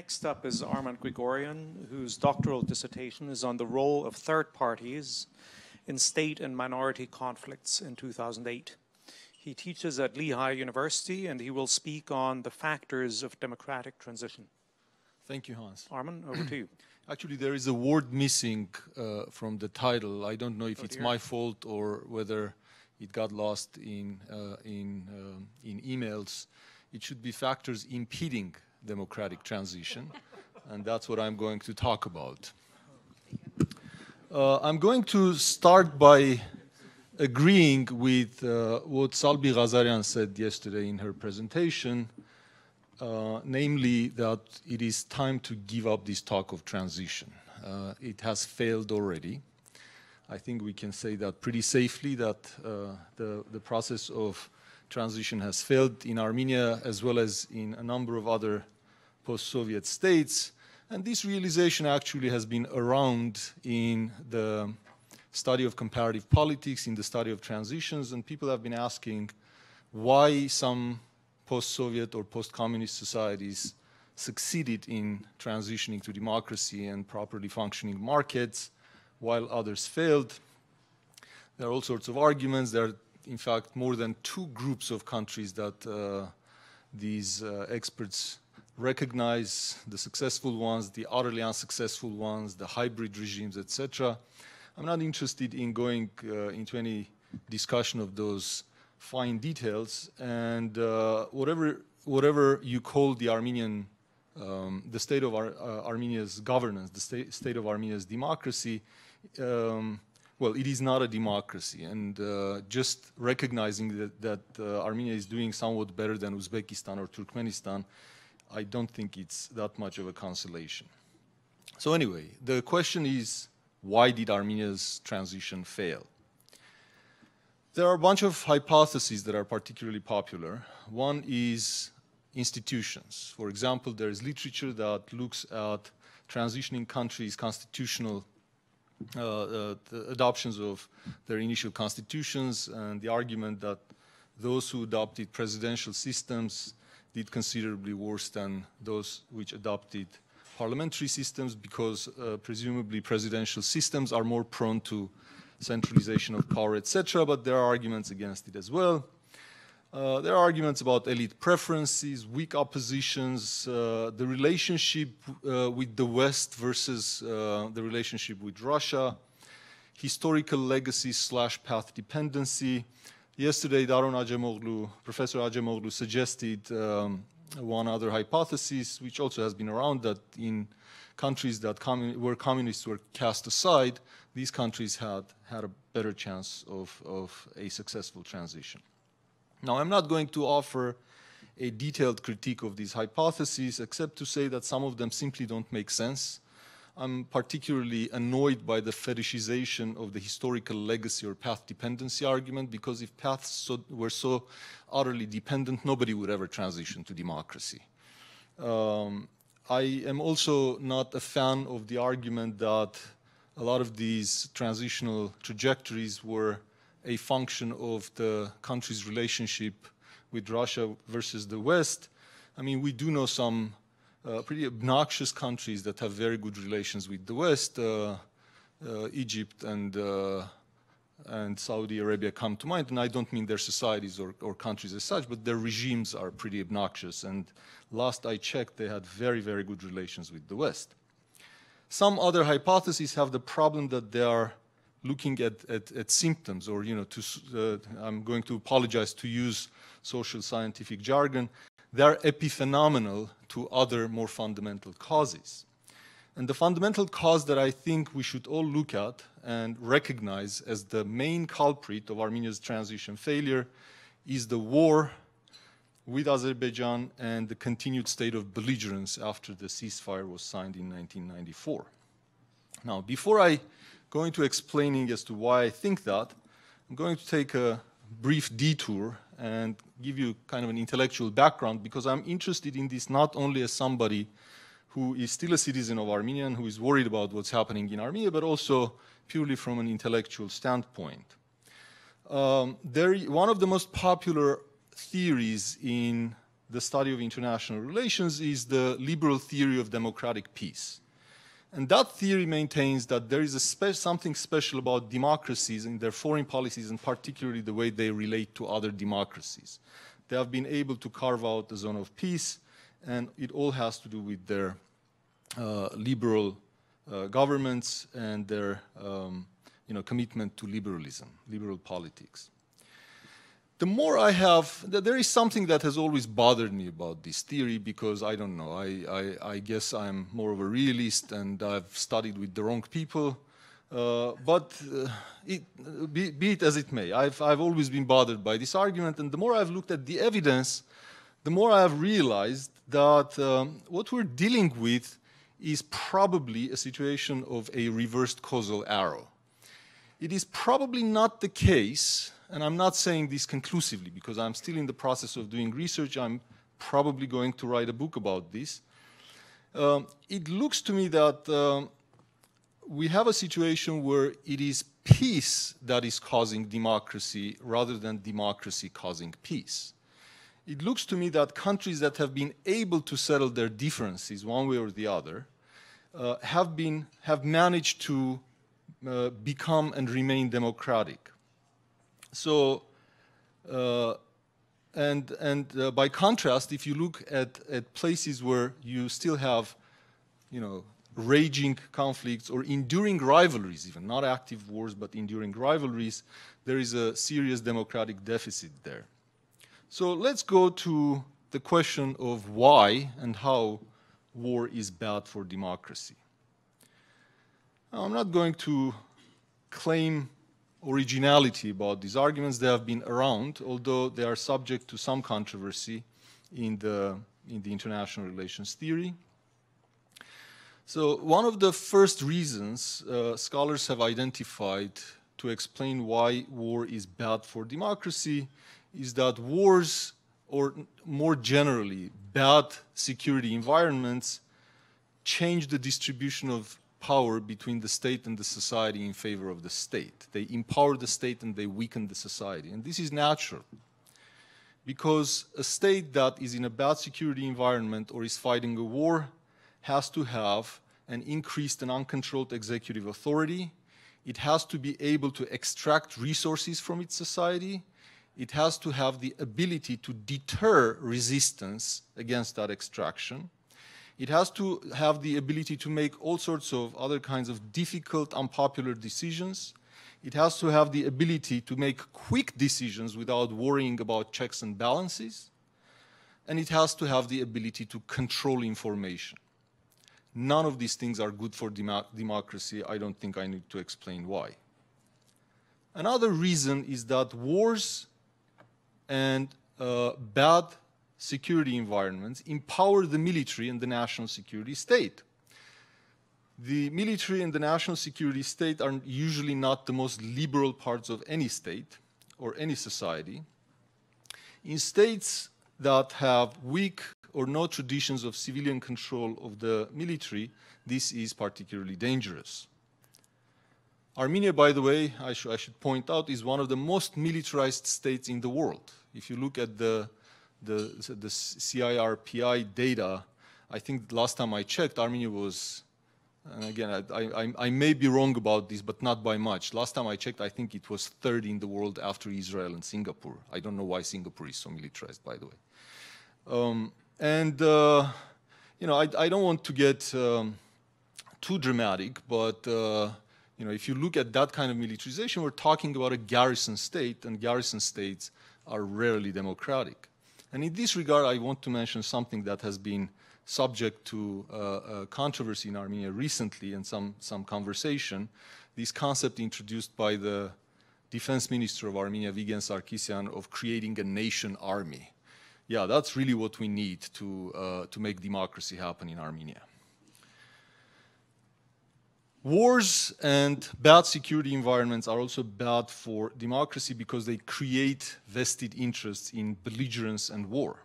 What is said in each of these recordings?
Next up is Arman Grigoryan, whose doctoral dissertation is on the role of third parties in state and minority conflicts in 2008. He teaches at LeHigh University, and he will speak on the factors of democratic transition. Thank you, Hans. Arman, over to you. Actually, there is a word missing from the title. I don't know if it's my fault or whether it got lost in emails. It should be factors impeding democratic transition, and that's what I'm going to talk about. I'm going to start by agreeing with what Salbi Ghazarian said yesterday in her presentation, namely that it is time to give up this talk of transition. It has failed already. I think we can say that pretty safely, that the process of transition has failed in Armenia as well as in a number of other post-Soviet states. And this realization actually has been around in the study of comparative politics, in the study of transitions, and people have been asking why some post-Soviet or post-communist societies succeeded in transitioning to democracy and properly functioning markets, while others failed. There are all sorts of arguments. There are, in fact, more than 2 groups of countries that these experts recognize: the successful ones, the utterly unsuccessful ones, the hybrid regimes, etc. I'm not interested in going into any discussion of those fine details, and whatever you call the Armenian, the state of Armenia's governance, the state of Armenia's democracy, well, it is not a democracy, and just recognizing that Armenia is doing somewhat better than Uzbekistan or Turkmenistan, I don't think it's that much of a consolation. So anyway, the question is, why did Armenia's transition fail? There are a bunch of hypotheses that are particularly popular. One is institutions. For example, there is literature that looks at transitioning countries' constitutional the adoptions of their initial constitutions, and the argument that those who adopted presidential systems did considerably worse than those which adopted parliamentary systems, because presumably presidential systems are more prone to centralization of power, etc., but there are arguments against it as well. There are arguments about elite preferences, weak oppositions, the relationship with the West versus the relationship with Russia, historical legacy / path dependency. Yesterday, Professor Acemoglu suggested one other hypothesis, which also has been around, that in countries that where communists were cast aside, these countries had a better chance of a successful transition. Now, I'm not going to offer a detailed critique of these hypotheses, except to say that some of them simply don't make sense. I'm particularly annoyed by the fetishization of the historical legacy or path dependency argument, because if paths were so utterly dependent, nobody would ever transition to democracy. I am also not a fan of the argument that a lot of these transitional trajectories were a function of the country's relationship with Russia versus the West. I mean, we do know some pretty obnoxious countries that have very good relations with the West. Egypt and Saudi Arabia come to mind, and I don't mean their societies or countries as such, but their regimes are pretty obnoxious, and last I checked, they had very, very good relations with the West. Some other hypotheses have the problem that they are looking at symptoms, or, you know, I'm going to apologize to use social scientific jargon. They are epiphenomenal to other more fundamental causes. And the fundamental cause that I think we should all look at and recognize as the main culprit of Armenia's transition failure is the war with Azerbaijan and the continued state of belligerence after the ceasefire was signed in 1994. Now, before I go into explaining as to why I think that, I'm going to take a brief detour and give you kind of an intellectual background, because I'm interested in this not only as somebody who is still a citizen of Armenia and who is worried about what's happening in Armenia, but also purely from an intellectual standpoint. One of the most popular theories in the study of international relations is the liberal theory of democratic peace. And that theory maintains that there is something special about democracies in their foreign policies, and particularly the way they relate to other democracies. They have been able to carve out a zone of peace, and it all has to do with their liberal governments and their commitment to liberalism, liberal politics. The more I have, there is something that has always bothered me about this theory, because I don't know, I guess I'm more of a realist and I've studied with the wrong people, be it as it may, I've always been bothered by this argument, and the more I've looked at the evidence, the more I have realized that what we're dealing with is probably a situation of a reversed causal arrow. It is probably not the case, and I'm not saying this conclusively because I'm still in the process of doing research. I'm probably going to write a book about this. It looks to me that we have a situation where it is peace that is causing democracy rather than democracy causing peace. It looks to me that countries that have been able to settle their differences one way or the other have managed to become and remain democratic. So, by contrast, if you look at places where you still have, raging conflicts or enduring rivalries, even not active wars, but enduring rivalries, there is a serious democratic deficit there. So let's go to the question of why and how war is bad for democracy. Now, I'm not going to claim originality about these arguments. They have been around, although they are subject to some controversy in the international relations theory. So one of the first reasons scholars have identified to explain why war is bad for democracy is that wars, or more generally, bad security environments, change the distribution of power between the state and the society in favor of the state. They empower the state and they weaken the society. And this is natural, because a state that is in a bad security environment or is fighting a war has to have an increased and uncontrolled executive authority. It has to be able to extract resources from its society. It has to have the ability to deter resistance against that extraction. It has to have the ability to make all sorts of other kinds of difficult, unpopular decisions. It has to have the ability to make quick decisions without worrying about checks and balances. And it has to have the ability to control information. None of these things are good for democracy. I don't think I need to explain why. Another reason is that wars and bad security environments empower the military and the national security state. The military and the national security state are usually not the most liberal parts of any state or any society. In states that have weak or no traditions of civilian control of the military, this is particularly dangerous. Armenia, by the way, I should point out, is one of the most militarized states in the world. If you look at the CIRPI data, I think last time I checked, Armenia was, and again, I may be wrong about this, but not by much. Last time I checked, I think it was third in the world after Israel and Singapore. I don't know why Singapore is so militarized, by the way. I don't want to get too dramatic, but if you look at that kind of militarization, we're talking about a garrison state, and garrison states are rarely democratic. And in this regard, I want to mention something that has been subject to controversy in Armenia recently and some conversation. This concept introduced by the defense minister of Armenia, Vigen Sarkisyan, of creating a nation army. Yeah, that's really what we need to make democracy happen in Armenia. Wars and bad security environments are also bad for democracy because they create vested interests in belligerence and war.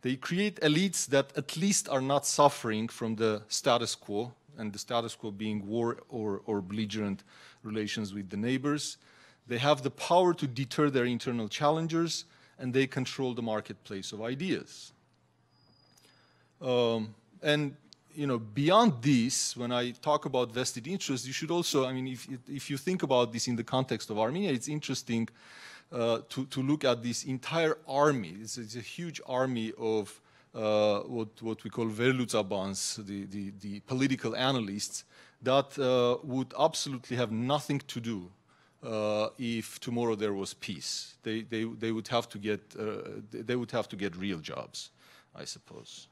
They create elites that at least are not suffering from the status quo, and the status quo being war or belligerent relations with the neighbors. They have the power to deter their internal challengers, and they control the marketplace of ideas. And beyond this, when I talk about vested interests, you should also, I mean, if you think about this in the context of Armenia, it's interesting to look at this entire army. It's a huge army of what we call verlutsabans, the political analysts, that would absolutely have nothing to do if tomorrow there was peace. They would have to get real jobs, I suppose.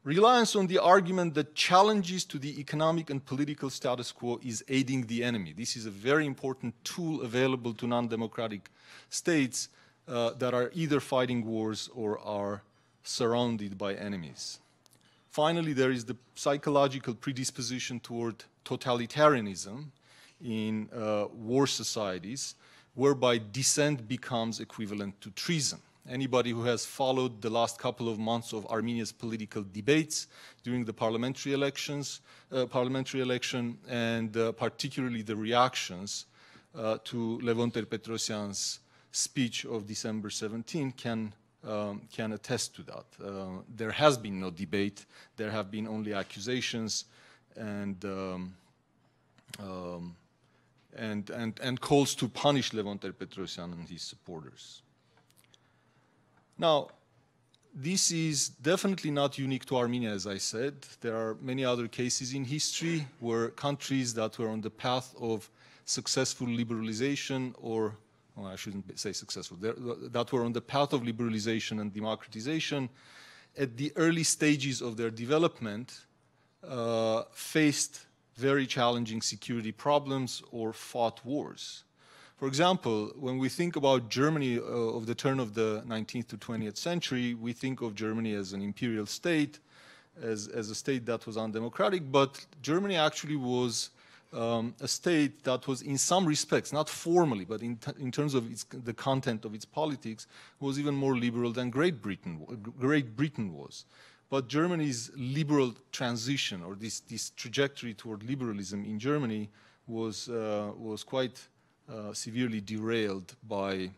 Reliance on the argument that challenges to the economic and political status quo is aiding the enemy. This is a very important tool available to non-democratic states that are either fighting wars or are surrounded by enemies. Finally, there is the psychological predisposition toward totalitarianism in war societies, whereby dissent becomes equivalent to treason. Anybody who has followed the last couple of months of Armenia's political debates during the parliamentary election, and particularly the reactions to Levon Ter-Petrosyan's speech of December 17 can attest to that. There has been no debate. There have been only accusations and calls to punish Levon Ter-Petrosyan and his supporters. Now, this is definitely not unique to Armenia, as I said. There are many other cases in history where countries that were on the path of successful liberalization, or well, I shouldn't say successful, that were on the path of liberalization and democratization, at the early stages of their development, faced very challenging security problems or fought wars. For example, when we think about Germany of the turn of the 19th to 20th century, we think of Germany as an imperial state, as a state that was undemocratic, but Germany actually was a state that was in some respects, not formally, but in terms of the content of its politics, was even more liberal than Great Britain was. But Germany's liberal transition, or this trajectory toward liberalism in Germany, was quite severely derailed by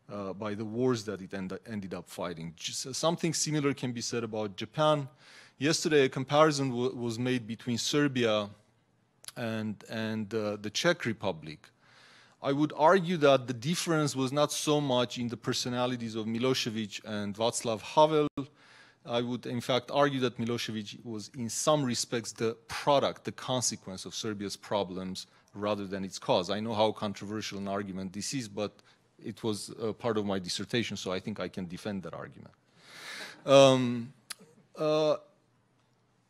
the wars that it ended up fighting. Something similar can be said about Japan. Yesterday, a comparison was made between Serbia and the Czech Republic. I would argue that the difference was not so much in the personalities of Milosevic and Václav Havel. I would, in fact, argue that Milosevic was, in some respects, the product, the consequence of Serbia's problems rather than its cause. I know how controversial an argument this is, but it was part of my dissertation, so I think I can defend that argument.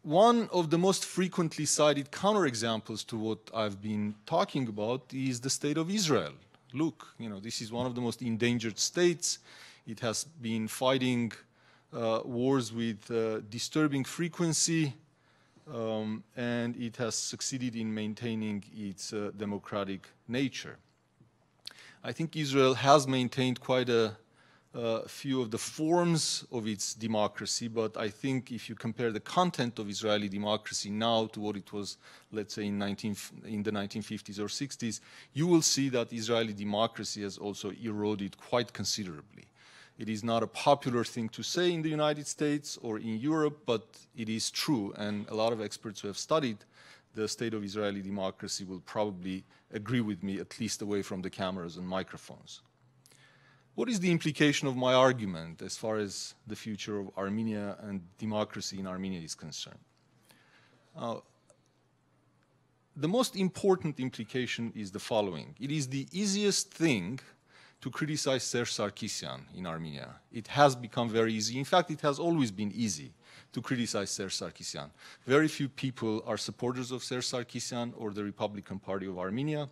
One of the most frequently cited counterexamples to what I've been talking about is the state of Israel. Look, this is one of the most endangered states. It has been fighting wars with disturbing frequency, and it has succeeded in maintaining its democratic nature. I think Israel has maintained quite a few of the forms of its democracy, but I think if you compare the content of Israeli democracy now to what it was, let's say, in the 1950s or 60s, you will see that Israeli democracy has also eroded quite considerably. It is not a popular thing to say in the United States or in Europe, but it is true, and a lot of experts who have studied the state of Israeli democracy will probably agree with me, at least away from the cameras and microphones. What is the implication of my argument as far as the future of Armenia and democracy in Armenia is concerned? The most important implication is the following. It is the easiest thing to criticize Serge Sarkisyan in Armenia. It has become very easy. In fact, it has always been easy to criticize Serge Sarkisyan. Very few people are supporters of Serge Sarkisyan or the Republican Party of Armenia.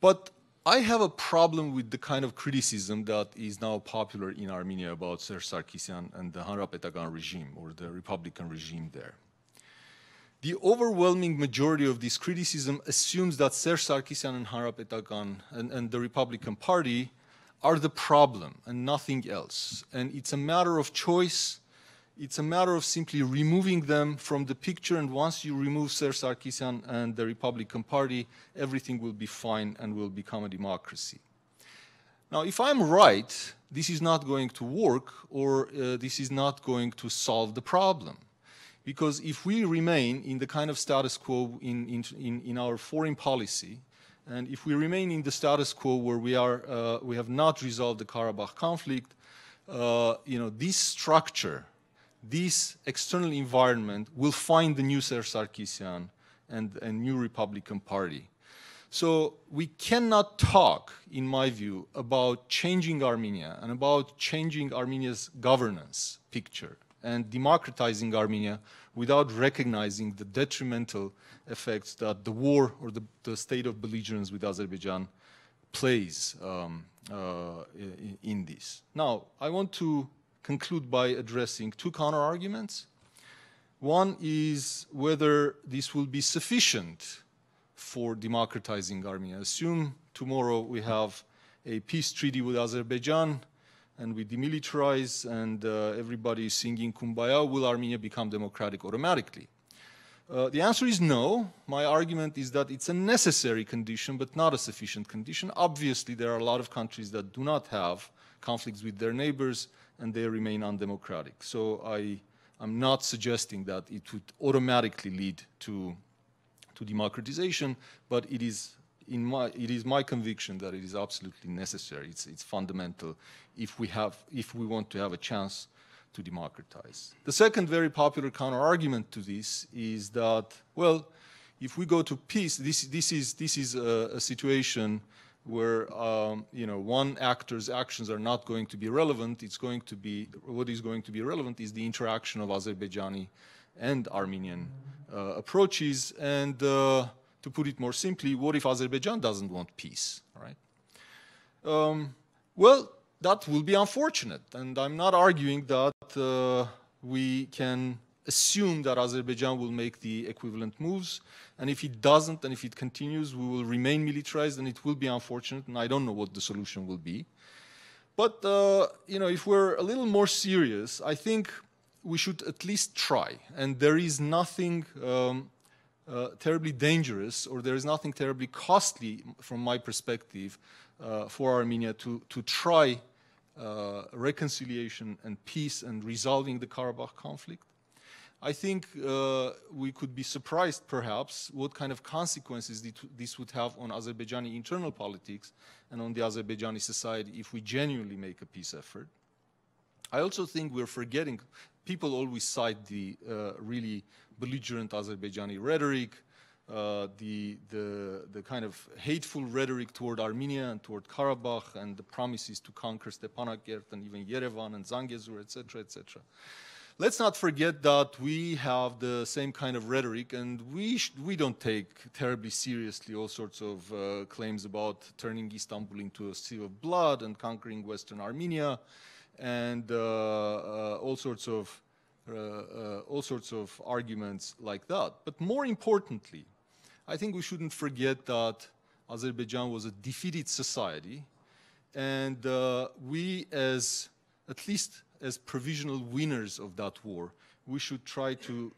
But I have a problem with the kind of criticism that is now popular in Armenia about Serge Sarkisyan and the Հանրապետական regime, or the Republican regime there. The overwhelming majority of this criticism assumes that Serge Sarkisyan and Հանրապետական and the Republican Party are the problem and nothing else. And it's a matter of choice. It's a matter of simply removing them from the picture, and once you remove Serge Sarkisyan and the Republican Party, everything will be fine and will become a democracy. Now, if I'm right, this is not going to work, or this is not going to solve the problem. Because if we remain in the kind of status quo in our foreign policy, and if we remain in the status quo where we have not resolved the Karabakh conflict, this structure, this external environment will find the new Serge Sarkisian and new Republican Party. So we cannot talk, in my view, about changing Armenia and about changing Armenia's governance picture and democratizing Armenia without recognizing the detrimental effects that the war or the state of belligerence with Azerbaijan plays in this. Now, I want to conclude by addressing two counter-arguments. One is whether this will be sufficient for democratizing Armenia. Assume tomorrow we have a peace treaty with Azerbaijan and we demilitarize and everybody is singing Kumbaya, will Armenia become democratic automatically? The answer is no. My argument is that it's a necessary condition but not a sufficient condition. Obviously, there are a lot of countries that do not have conflicts with their neighbors and they remain undemocratic. So I'm not suggesting that it would automatically lead to democratization, but it is my conviction that it is absolutely necessary. It's fundamental if we want to have a chance to democratize. The second very popular counter-argument to this is that, well, if we go to peace, this is a situation where one actor's actions are not going to be relevant. What is going to be relevant is the interaction of Azerbaijani and Armenian approaches. And to put it more simply, what if Azerbaijan doesn't want peace, right? Well, that will be unfortunate. And I'm not arguing that we can assume that Azerbaijan will make the equivalent moves. And if it doesn't, and if it continues, we will remain militarized, and it will be unfortunate, and I don't know what the solution will be. But, if we're a little more serious, I think we should at least try. And there is nothing terribly dangerous, or there is nothing terribly costly, from my perspective, for Armenia to try reconciliation and peace and resolving the Karabakh conflict. I think we could be surprised, perhaps, what kind of consequences this would have on Azerbaijani internal politics and on the Azerbaijani society if we genuinely make a peace effort. I also think we're forgetting, people always cite the really belligerent Azerbaijani rhetoric, the kind of hateful rhetoric toward Armenia and toward Karabakh, and the promises to conquer Stepanakert and even Yerevan and Zangezur, etc., etc. Let's not forget that we have the same kind of rhetoric, and we don't take terribly seriously all sorts of claims about turning Istanbul into a sea of blood and conquering Western Armenia, and all sorts of arguments like that. But more importantly, I think we shouldn't forget that Azerbaijan was a defeated society, and we, at least as provisional winners of that war, we should try to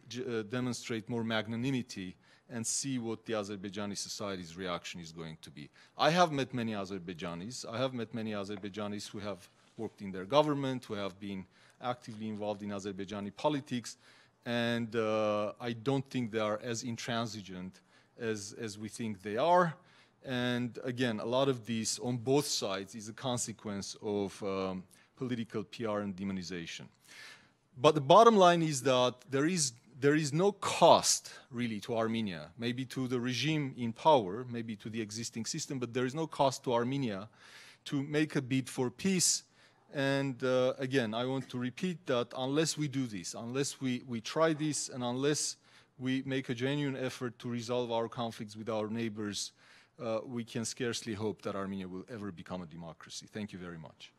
demonstrate more magnanimity and see what the Azerbaijani society's reaction is going to be. I have met many Azerbaijanis. I have met many Azerbaijanis who have worked in their government, who have been actively involved in Azerbaijani politics, and I don't think they are as intransigent as we think they are. And again, a lot of this on both sides is a consequence of political PR and demonization. But the bottom line is that there is no cost really to Armenia, maybe to the regime in power, maybe to the existing system, but there is no cost to Armenia to make a bid for peace. And again, I want to repeat that unless we do this, unless we try this, and unless we make a genuine effort to resolve our conflicts with our neighbors, we can scarcely hope that Armenia will ever become a democracy. Thank you very much.